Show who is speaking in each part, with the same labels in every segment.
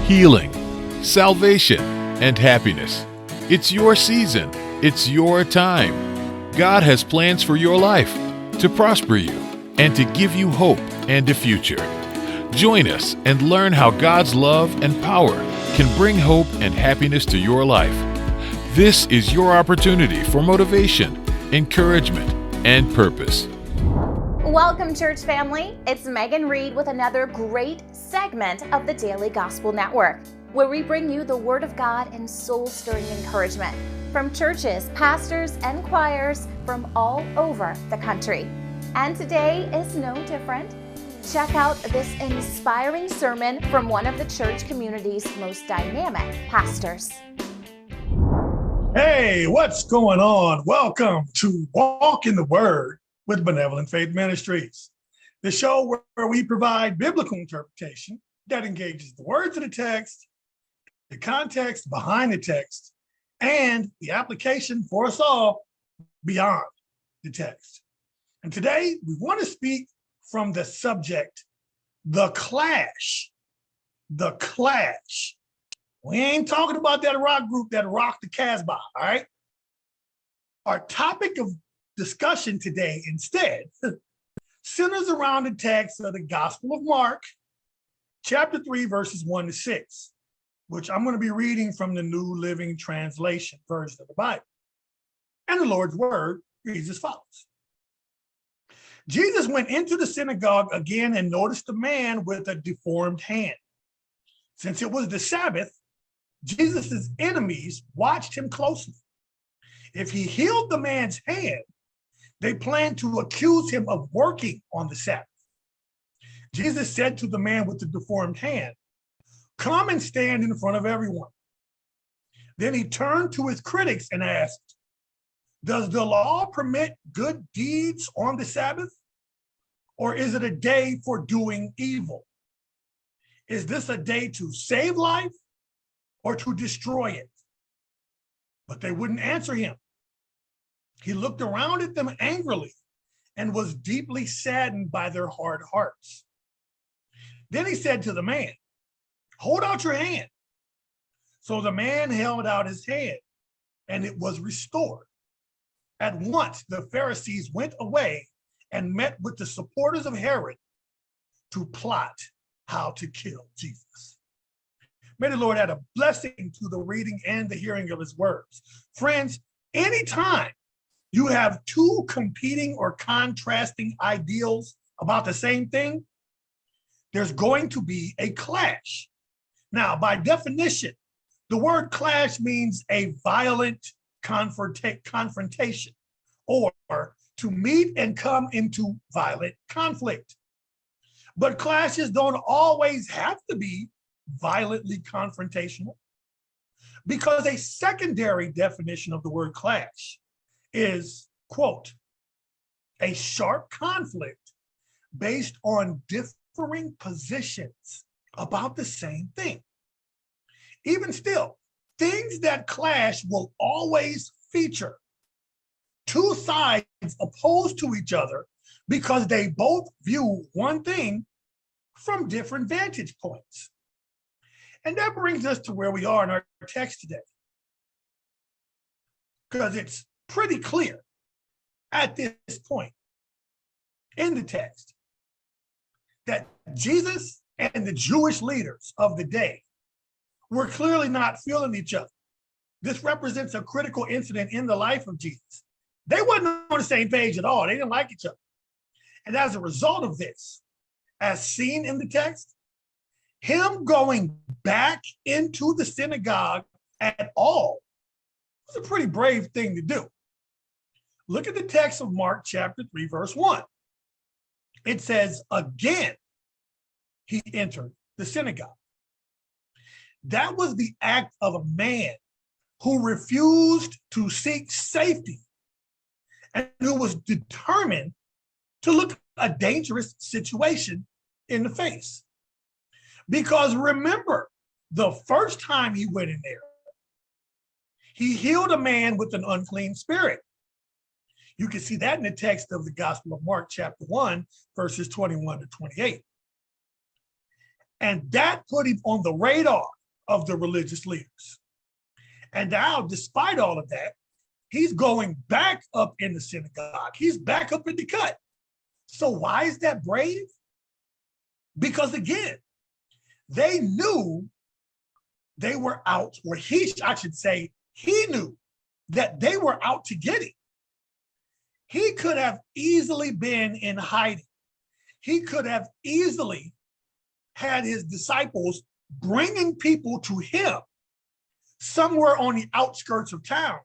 Speaker 1: healing, salvation, and happiness. It's your season. It's your time. God has plans for your life to prosper you and to give you hope and a future. Join us and learn how God's love and power can bring hope and happiness to your life. This is your opportunity for motivation, encouragement, and purpose.
Speaker 2: Welcome, church family. It's Megan Reed with another great segment of the Daily Gospel Network, where we bring you the Word of God and soul-stirring encouragement from churches, pastors, and choirs from all over the country. And today is no different. Check out this inspiring sermon from one of the church community's most dynamic pastors.
Speaker 3: Hey, what's going on? Welcome to Walk in the Word with Benevolent Faith Ministries, the show where we provide biblical interpretation that engages the words of the text, the context behind the text, and the application for us all beyond the text. And today we want to speak from the subject, the clash. The clash. We ain't talking about that rock group that rocked the Casbah, all right? Our topic of discussion today instead centers around the text of the Gospel of Mark, chapter 3, verses 1 to 6, which I'm going to be reading from the New Living Translation version of the Bible. And the Lord's word reads as follows. Jesus went into the synagogue again and noticed a man with a deformed hand. Since it was the Sabbath, Jesus' enemies watched him closely. If he healed the man's hand, they planned to accuse him of working on the Sabbath. Jesus said to the man with the deformed hand, "Come and stand in front of everyone." Then he turned to his critics and asked, "Does the law permit good deeds on the Sabbath? Or is it a day for doing evil? Is this a day to save life or to destroy it?" But they wouldn't answer him. He looked around at them angrily and was deeply saddened by their hard hearts. Then he said to the man, "Hold out your hand." So the man held out his hand, and it was restored. At once the Pharisees went away and met with the supporters of Herod to plot how to kill Jesus. May the Lord add a blessing to the reading and the hearing of his words. Friends, anytime you have two competing or contrasting ideals about the same thing, there's going to be a clash. Now, by definition, the word clash means a violent confrontation, or to meet and come into violent conflict. But clashes don't always have to be violently confrontational, because a secondary definition of the word clash is, quote, a sharp conflict based on differing positions about the same thing. Even still, things that clash will always feature two sides opposed to each other because they both view one thing from different vantage points. And that brings us to where we are in our text today, because it's pretty clear at this point in the text that Jesus and the Jewish leaders of the day were clearly not feeling each other. This represents a critical incident in the life of Jesus. They wasn't on the same page at all. They didn't like each other. And as a result of this, as seen in the text, him going back into the synagogue at all was a pretty brave thing to do. Look at the text of Mark chapter 3, verse 1. It says, "Again, he entered the synagogue." That was the act of a man who refused to seek safety and who was determined to look a dangerous situation in the face. Because remember, the first time he went in there, he healed a man with an unclean spirit. You can see that in the text of the Gospel of Mark, chapter 1, verses 21 to 28. And that put him on the radar of the religious leaders. And now, despite all of that, he's going back up in the synagogue. He's back up in the cut. So why is that brave? Because again, they knew they were out, or I should say, he knew that they were out to get him. He could have easily been in hiding. He could have easily had his disciples bringing people to him somewhere on the outskirts of town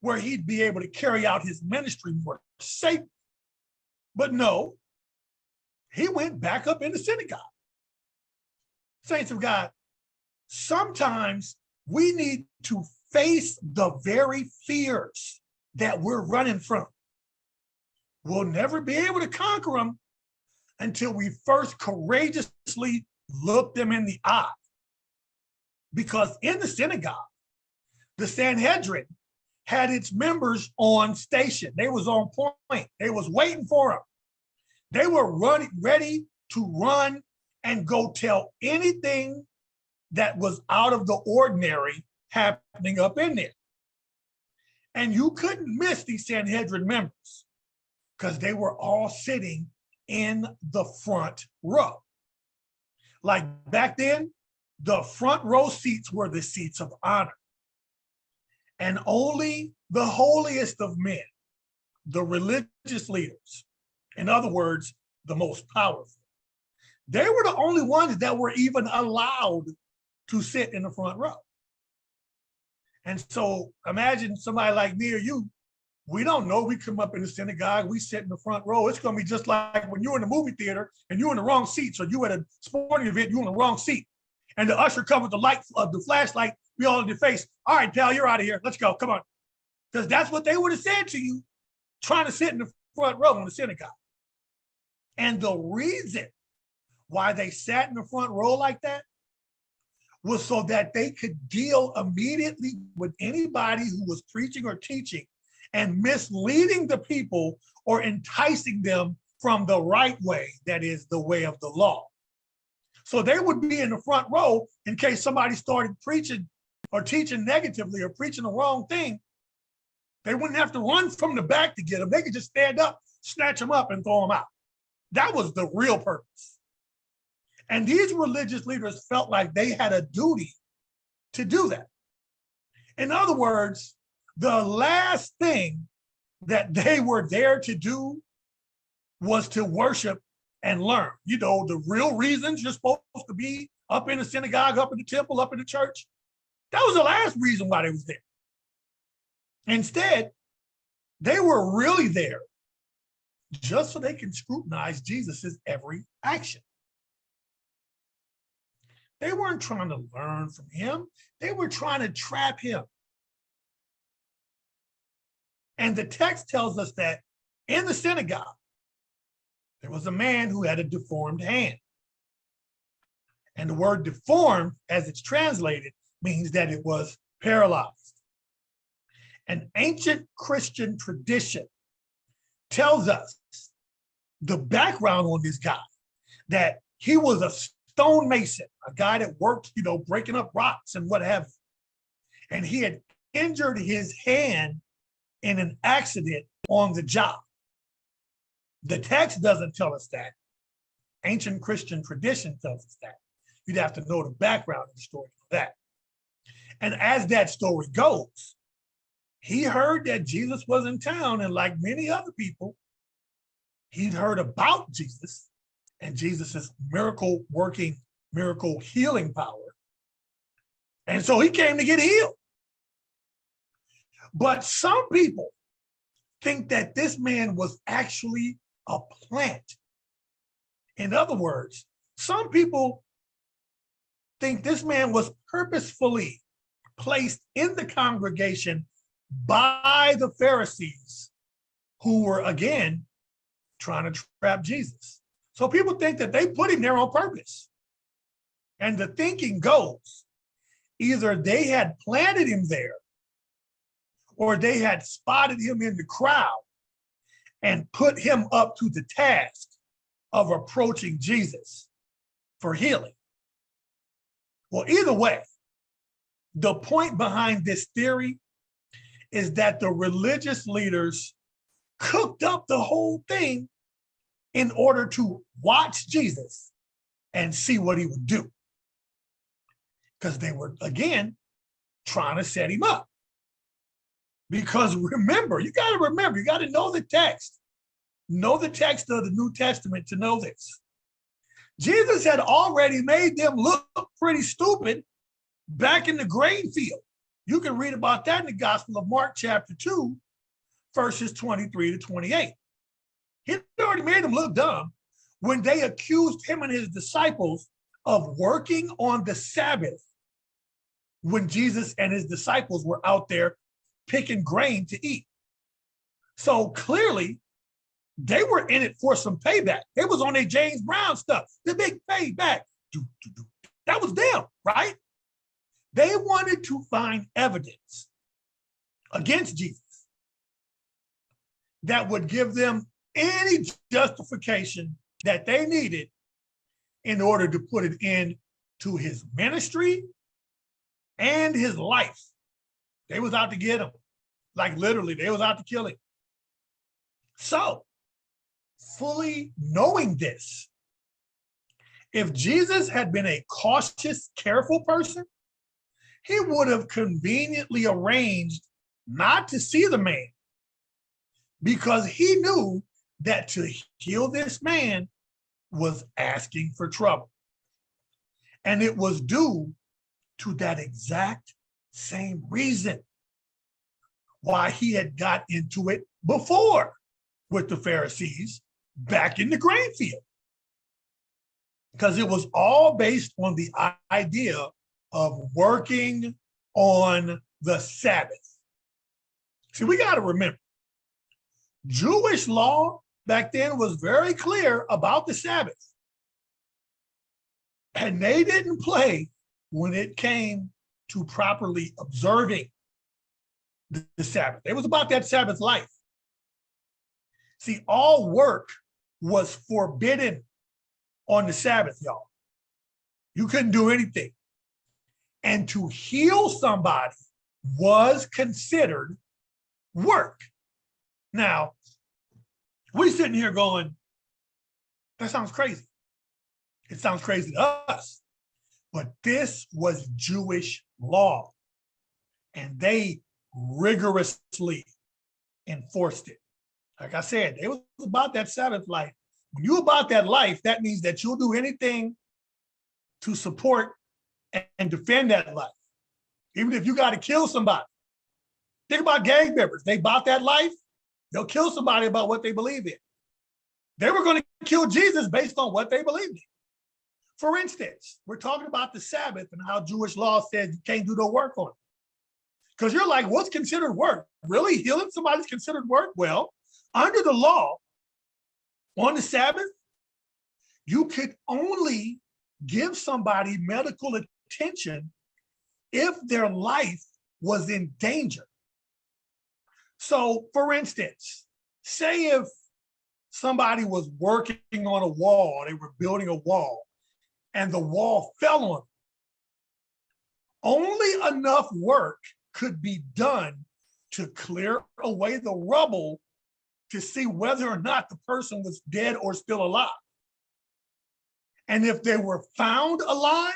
Speaker 3: where he'd be able to carry out his ministry more safely. But no, he went back up in the synagogue. Saints of God, sometimes we need to face the very fears that we're running from. We'll never be able to conquer them until we first courageously look them in the eye. Because in the synagogue, the Sanhedrin had its members on station. They was on point. They was waiting for them. They were ready to run and go tell anything that was out of the ordinary happening up in there. And you couldn't miss these Sanhedrin members because they were all sitting in the front row. Like back then, the front row seats were the seats of honor. And only the holiest of men, the religious leaders, in other words, the most powerful, they were the only ones that were even allowed to sit in the front row. And so imagine somebody like me or you, we don't know, we come up in the synagogue, we sit in the front row. It's gonna be just like when you're in the movie theater and you're in the wrong seat. So you at a sporting event, you're in the wrong seat. And the usher comes with the light of the flashlight, be all in your face. All right, pal, you're out of here. Let's go, come on. Because that's what they would have said to you, trying to sit in the front row in the synagogue. And the reason why they sat in the front row like that was so that they could deal immediately with anybody who was preaching or teaching and misleading the people or enticing them from the right way, that is the way of the law. So they would be in the front row in case somebody started preaching or teaching negatively or preaching the wrong thing. They wouldn't have to run from the back to get them. They could just stand up, snatch them up, and throw them out. That was the real purpose. And these religious leaders felt like they had a duty to do that. In other words, the last thing that they were there to do was to worship and learn. You know, the real reasons you're supposed to be up in the synagogue, up in the temple, up in the church. That was the last reason why they was there. Instead, they were really there just so they can scrutinize Jesus's every action. They weren't trying to learn from him. They were trying to trap him. And the text tells us that in the synagogue, there was a man who had a deformed hand. And the word deformed, as it's translated, means that it was paralyzed. An ancient Christian tradition tells us the background on this guy, that he was a stonemason, a guy that worked, breaking up rocks and what have you. And he had injured his hand in an accident on the job. The text doesn't tell us that. Ancient Christian tradition tells us that. You'd have to know the background of the story for that. And as that story goes, he heard that Jesus was in town, and like many other people, he'd heard about Jesus and Jesus's miracle working, miracle healing power. And so he came to get healed. But some people think that this man was actually a plant. In other words, some people think this man was purposefully placed in the congregation by the Pharisees, who were, again, trying to trap Jesus. So people think that they put him there on purpose. And the thinking goes, either they had planted him there, or they had spotted him in the crowd and put him up to the task of approaching Jesus for healing. Well, either way, the point behind this theory is that the religious leaders cooked up the whole thing in order to watch Jesus and see what he would do. Because they were, again, trying to set him up. Because remember, you got to know the text. Know the text of the New Testament to know this. Jesus had already made them look pretty stupid back in the grain field. You can read about that in the Gospel of Mark chapter 2, verses 23 to 28. He already made them look dumb when they accused him and his disciples of working on the Sabbath when Jesus and his disciples were out there picking grain to eat. So clearly, they were in it for some payback. They was on their James Brown stuff, the big payback. That was them, right? They wanted to find evidence against Jesus that would give them any justification that they needed in order to put an end to his ministry and his life. They was out to get him. Like literally, they was out to kill him. So, fully knowing this, if Jesus had been a cautious, careful person, he would have conveniently arranged not to see the man because he knew that to heal this man was asking for trouble. And it was due to that exact same reason why he had got into it before with the Pharisees back in the grain field. Because it was all based on the idea of working on the Sabbath. See, we got to remember, Jewish law back then was very clear about the Sabbath. And they didn't play when it came to properly observing the Sabbath. It was about that Sabbath life. See, all work was forbidden on the Sabbath, y'all. You couldn't do anything. And to heal somebody was considered work. Now, we're sitting here going, that sounds crazy. It sounds crazy to us. But this was Jewish law. And they rigorously enforced it. Like I said, it was about that Sabbath life. When you're about that life, that means that you'll do anything to support and defend that life. Even if you got to kill somebody. Think about gang members. They bought that life. They'll kill somebody about what they believe in. They were going to kill Jesus based on what they believed in. For instance, we're talking about the Sabbath and how Jewish law says you can't do no work on it. Because you're like, what's considered work? Really? Healing somebody's considered work? Well, under the law, on the Sabbath, you could only give somebody medical attention if their life was in danger. So, for instance, say if somebody was working on a wall, they were building a wall, and the wall fell on them. Only enough work could be done to clear away the rubble to see whether or not the person was dead or still alive. And if they were found alive,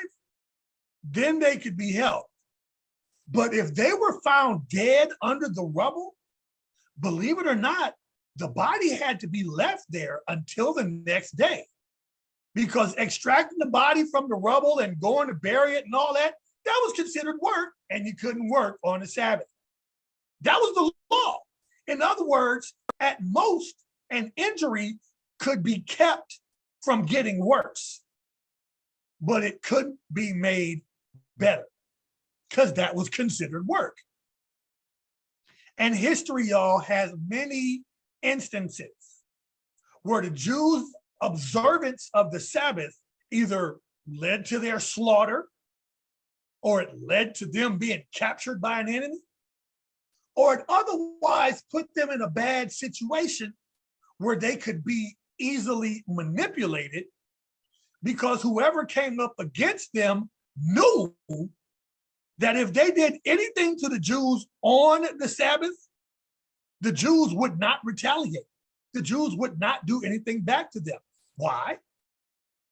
Speaker 3: then they could be helped. But if they were found dead under the rubble, believe it or not, the body had to be left there until the next day. Because extracting the body from the rubble and going to bury it and all that, that was considered work, and you couldn't work on the Sabbath. That was the law. In other words, at most, an injury could be kept from getting worse, but it couldn't be made better because that was considered work. And history, y'all, has many instances where the Jews' observance of the Sabbath either led to their slaughter, or it led to them being captured by an enemy, or it otherwise put them in a bad situation where they could be easily manipulated because whoever came up against them knew that if they did anything to the Jews on the Sabbath, the Jews would not retaliate. The Jews would not do anything back to them. Why?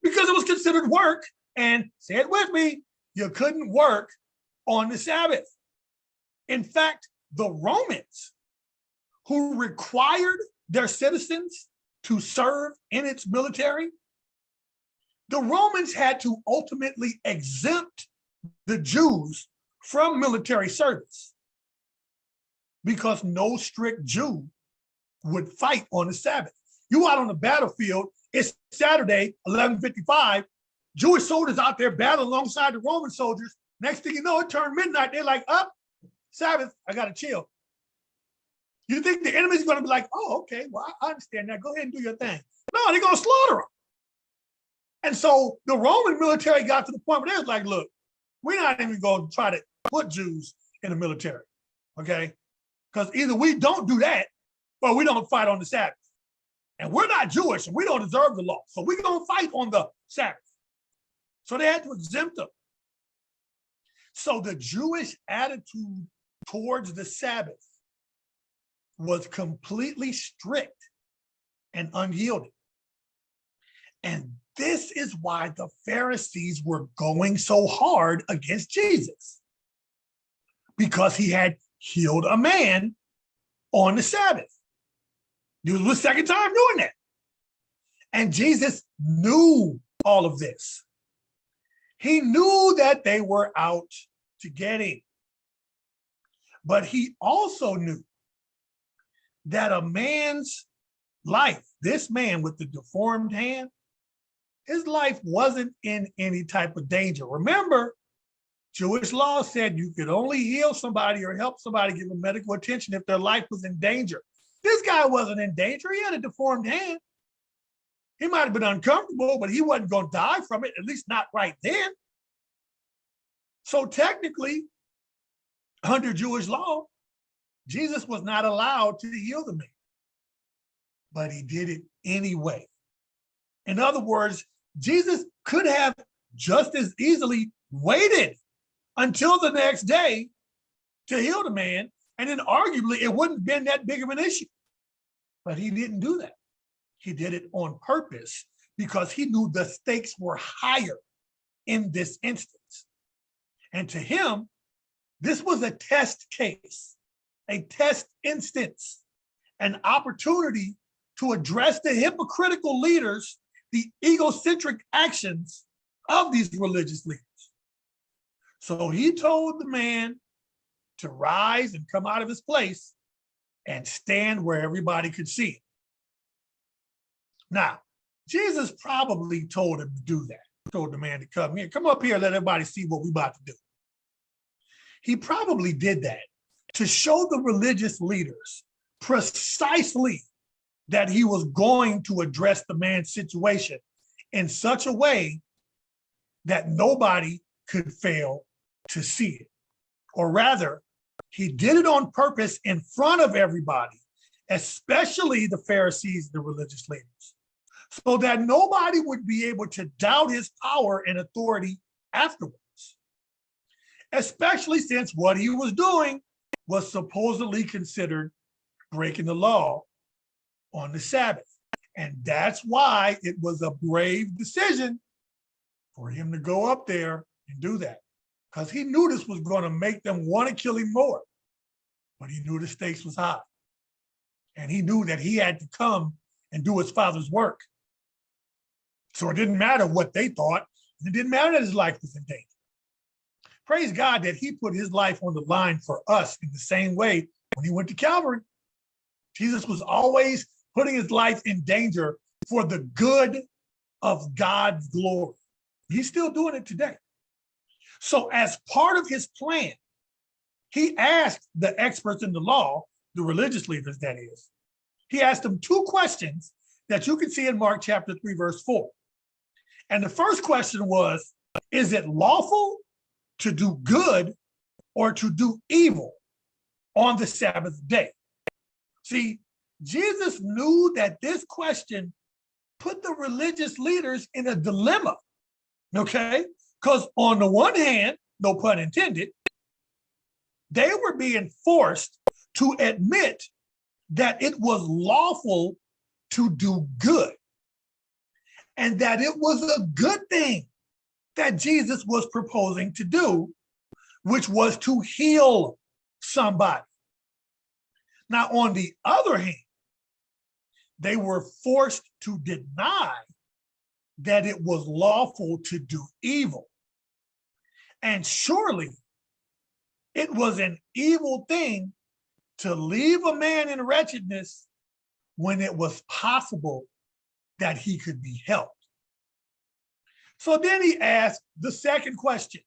Speaker 3: Because it was considered work, and say it with me, you couldn't work on the Sabbath. In fact, the Romans, who required their citizens to serve in its military, the Romans had to ultimately exempt the Jews from military service because no strict Jew would fight on the Sabbath. You out on the battlefield, it's Saturday, 11:55, Jewish soldiers out there battling alongside the Roman soldiers. Next thing you know, it turned midnight. They're like, up, Sabbath, I gotta chill. You think the enemy's gonna be like, oh, okay, well, I understand that. Go ahead and do your thing. No, they're gonna slaughter them. And so the Roman military got to the point where they was like, look, we're not even gonna try to put Jews in the military, okay? Because either we don't do that or we don't fight on the Sabbath. And we're not Jewish and we don't deserve the law. So we're gonna fight on the Sabbath. So they had to exempt them. So the Jewish attitude towards the Sabbath was completely strict and unyielding. And this is why the Pharisees were going so hard against Jesus, because he had healed a man on the Sabbath. This was the second time doing that. And Jesus knew all of this. He knew that they were out to get him. But he also knew that a man's life, this man with the deformed hand, his life wasn't in any type of danger. Remember, Jewish law said you could only heal somebody or help somebody, give them medical attention if their life was in danger. This guy wasn't in danger. He had a deformed hand. He might have been uncomfortable, but he wasn't going to die from it, at least not right then. So technically, under Jewish law, Jesus was not allowed to heal the man, but he did it anyway. In other words, Jesus could have just as easily waited until the next day to heal the man, and then arguably it wouldn't have been that big of an issue. But he didn't do that. He did it on purpose because he knew the stakes were higher in this instance. And to him, this was a test case, a test instance, an opportunity to address the hypocritical leaders, the egocentric actions of these religious leaders. So he told the man to rise and come out of his place and stand where everybody could see him. Now, Jesus probably told him to do that. Told the man to come here, come up here, let everybody see what we're about to do. He probably did that to show the religious leaders precisely that he was going to address the man's situation in such a way that nobody could fail to see it. Or rather, he did it on purpose in front of everybody, especially the Pharisees, the religious leaders, so that nobody would be able to doubt his power and authority afterwards, especially since what he was doing was supposedly considered breaking the law on the Sabbath. And that's why it was a brave decision for him to go up there and do that, because he knew this was going to make them want to kill him more. But he knew the stakes was high. And he knew that he had to come and do his Father's work. So it didn't matter what they thought. It didn't matter that his life was in danger. Praise God that he put his life on the line for us in the same way when he went to Calvary. Jesus was always putting his life in danger for the good of God's glory. He's still doing it today. So as part of his plan, he asked the experts in the law, the religious leaders that is, he asked them two questions that you can see in Mark chapter 3, verse 4. And the first question was, is it lawful to do good or to do evil on the Sabbath day? See, Jesus knew that this question put the religious leaders in a dilemma, okay? Because on the one hand, no pun intended, they were being forced to admit that it was lawful to do good and that it was a good thing that Jesus was proposing to do, which was to heal somebody. Now, on the other hand, they were forced to deny that it was lawful to do evil. And surely it was an evil thing to leave a man in wretchedness when it was possible that he could be helped. So then he asked the second question,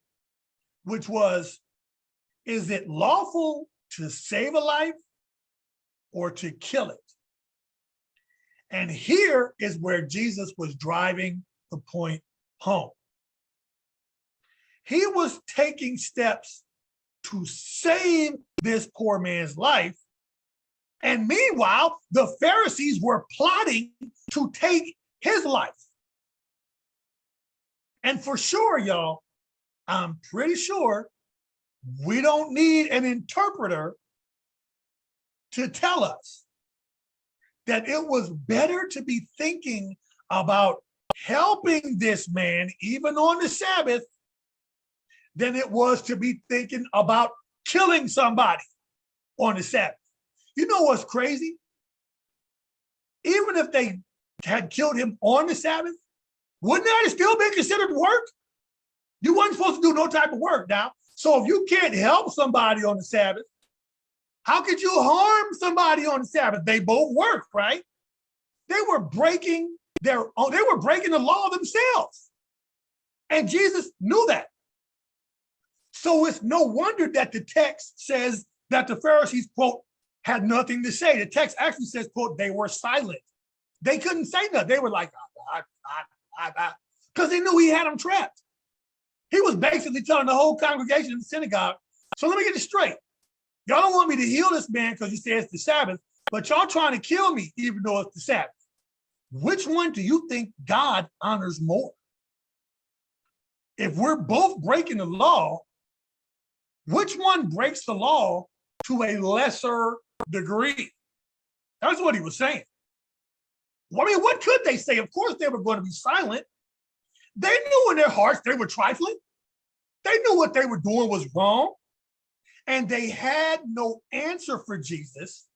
Speaker 3: which was, is it lawful to save a life or to kill it? And here is where Jesus was driving the point home. He was taking steps to save this poor man's life. And meanwhile, the Pharisees were plotting to take his life. And for sure, y'all, I'm pretty sure we don't need an interpreter to tell us that it was better to be thinking about helping this man, even on the Sabbath, than it was to be thinking about killing somebody on the Sabbath. You know what's crazy? Even if they had killed him on the Sabbath, wouldn't that have still been considered work? You weren't supposed to do no type of work now. So if you can't help somebody on the Sabbath, how could you harm somebody on the Sabbath? They both work, right? They were breaking they were breaking the law themselves. And Jesus knew that. So it's no wonder that the text says that the Pharisees, quote, had nothing to say. The text actually says, quote, they were silent. They couldn't say nothing. They were like, because they knew he had them trapped. He was basically telling the whole congregation in the synagogue, so let me get this straight. Y'all don't want me to heal this man because you say it's the Sabbath, but y'all trying to kill me even though it's the Sabbath. Which one do you think God honors more? If we're both breaking the law, which one breaks the law to a lesser degree? That's what he was saying. I mean, what could they say? Of course, they were going to be silent. They knew in their hearts they were trifling. They knew what they were doing was wrong. And they had no answer for Jesus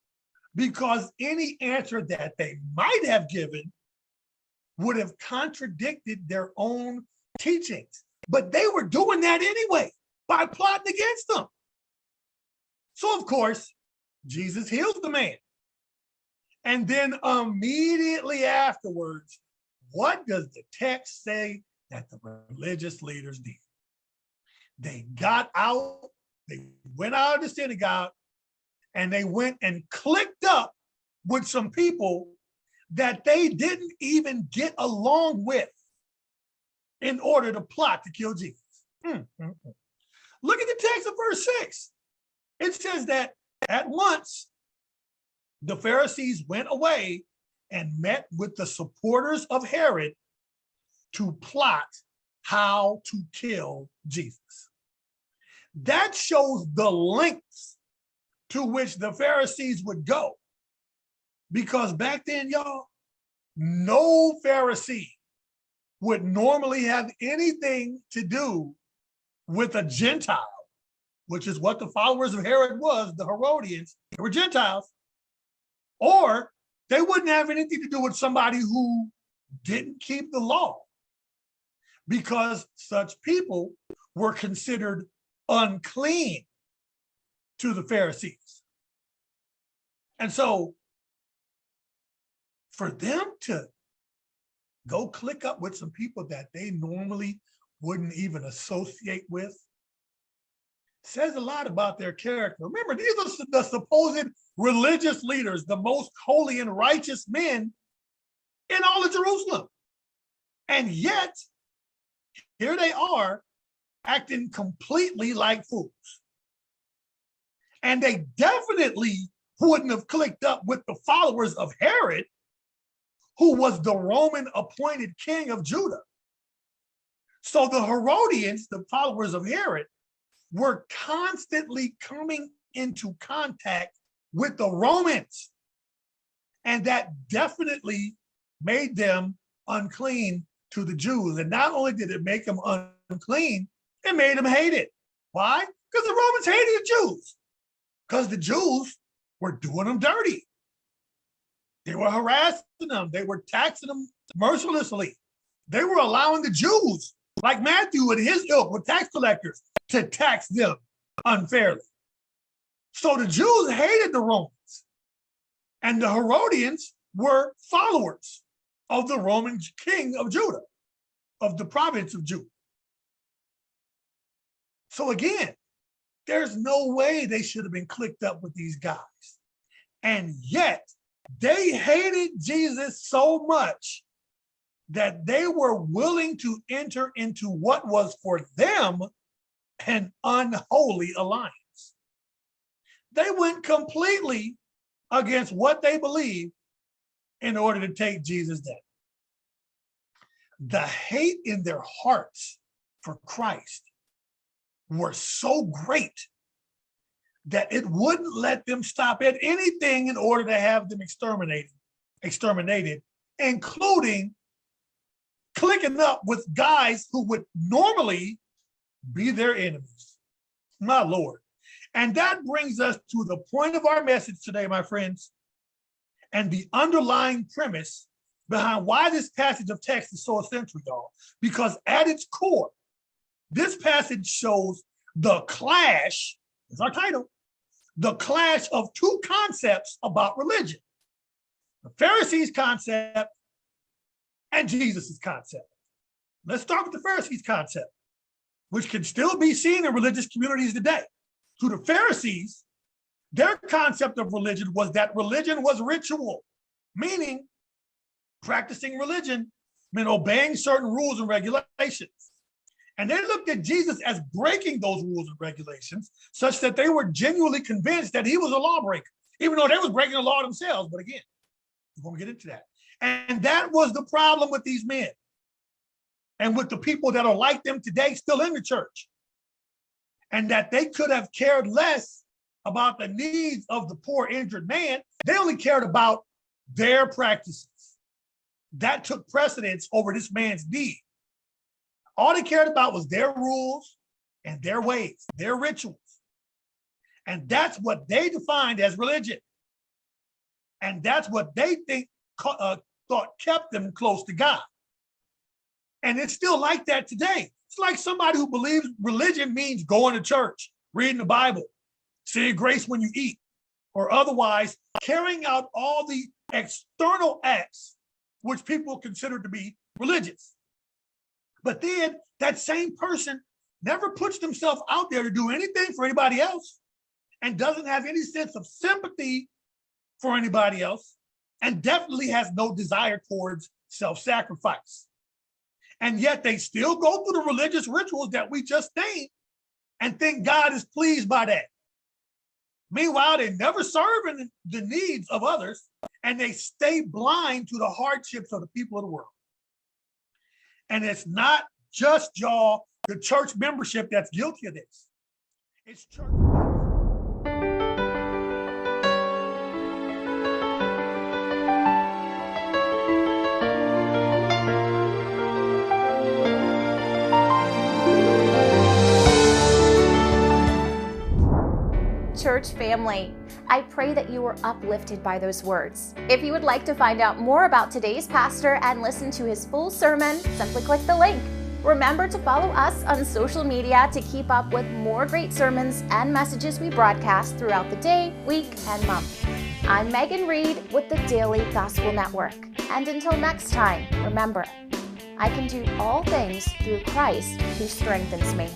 Speaker 3: because any answer that they might have given would have contradicted their own teachings. But they were doing that anyway by plotting against them. So, of course, Jesus heals the man. And then immediately afterwards, what does the text say that the religious leaders did? They got out, they went out of the synagogue, and they went and clicked up with some people that they didn't even get along with in order to plot to kill Jesus. Look at the text of verse 6. It says that at once the Pharisees went away and met with the supporters of Herod to plot how to kill Jesus. That shows the lengths to which the Pharisees would go. Because back then, y'all, no Pharisee would normally have anything to do with a Gentile, which is what the followers of Herod was, the Herodians. They were Gentiles. Or they wouldn't have anything to do with somebody who didn't keep the law, because such people were considered unclean to the Pharisees. And so for them to go click up with some people that they normally wouldn't even associate with says a lot about their character. Remember, these are the supposed religious leaders, the most holy and righteous men in all of Jerusalem. And yet, here they are acting completely like fools. And they definitely wouldn't have clicked up with the followers of Herod, who was the Roman appointed king of Judah. So the Herodians, the followers of Herod, were constantly coming into contact with the Romans. And that definitely made them unclean to the Jews. And not only did it make them unclean, it made them hate it. Why? Because the Romans hated the Jews. Because the Jews were doing them dirty. They were harassing them. They were taxing them mercilessly. They were allowing the Jews, like Matthew and his ilk with tax collectors, to tax them unfairly. So the Jews hated the Romans. And the Herodians were followers of the Roman king of Judah, of the province of Judah. So again, there's no way they should have been clicked up with these guys. And yet, they hated Jesus so much that they were willing to enter into what was for them an unholy alliance. They went completely against what they believed in order to take Jesus down. The hate in their hearts for Christ were so great that it wouldn't let them stop at anything in order to have them exterminated, including clicking up with guys who would normally be their enemies. My Lord. And that brings us to the point of our message today, my friends, and the underlying premise behind why this passage of text is so essential, y'all. Because at its core, this passage shows the clash, is our title, the clash of two concepts about religion. The Pharisees' concept and Jesus' concept. Let's start with the Pharisees' concept, which can still be seen in religious communities today. To the Pharisees, their concept of religion was that religion was ritual, meaning practicing religion meant obeying certain rules and regulations. And they looked at Jesus as breaking those rules and regulations such that they were genuinely convinced that he was a lawbreaker, even though they was breaking the law themselves. But again, we're going to get into that. And that was the problem with these men and with the people that are like them today still in the church. And that they could have cared less about the needs of the poor injured man. They only cared about their practices. That took precedence over this man's need. All they cared about was their rules and their ways, their rituals. And that's what they defined as religion. And that's what they thought kept them close to God. And it's still like that today. It's like somebody who believes religion means going to church, reading the Bible, saying grace when you eat, or otherwise carrying out all the external acts which people consider to be religious. But then that same person never puts themselves out there to do anything for anybody else and doesn't have any sense of sympathy for anybody else and definitely has no desire towards self-sacrifice. And yet they still go through the religious rituals that we just named and think God is pleased by that. Meanwhile, they never serve in the needs of others and they stay blind to the hardships of the people of the world. And it's not just y'all, the church membership that's guilty of this. It's church.
Speaker 2: Church family, I pray that you were uplifted by those words. If you would like to find out more about today's pastor and listen to his full sermon, simply click the link. Remember to follow us on social media to keep up with more great sermons and messages we broadcast throughout the day, week, and month. I'm Megan Reed with the Daily Gospel Network. And until next time, remember, I can do all things through Christ who strengthens me.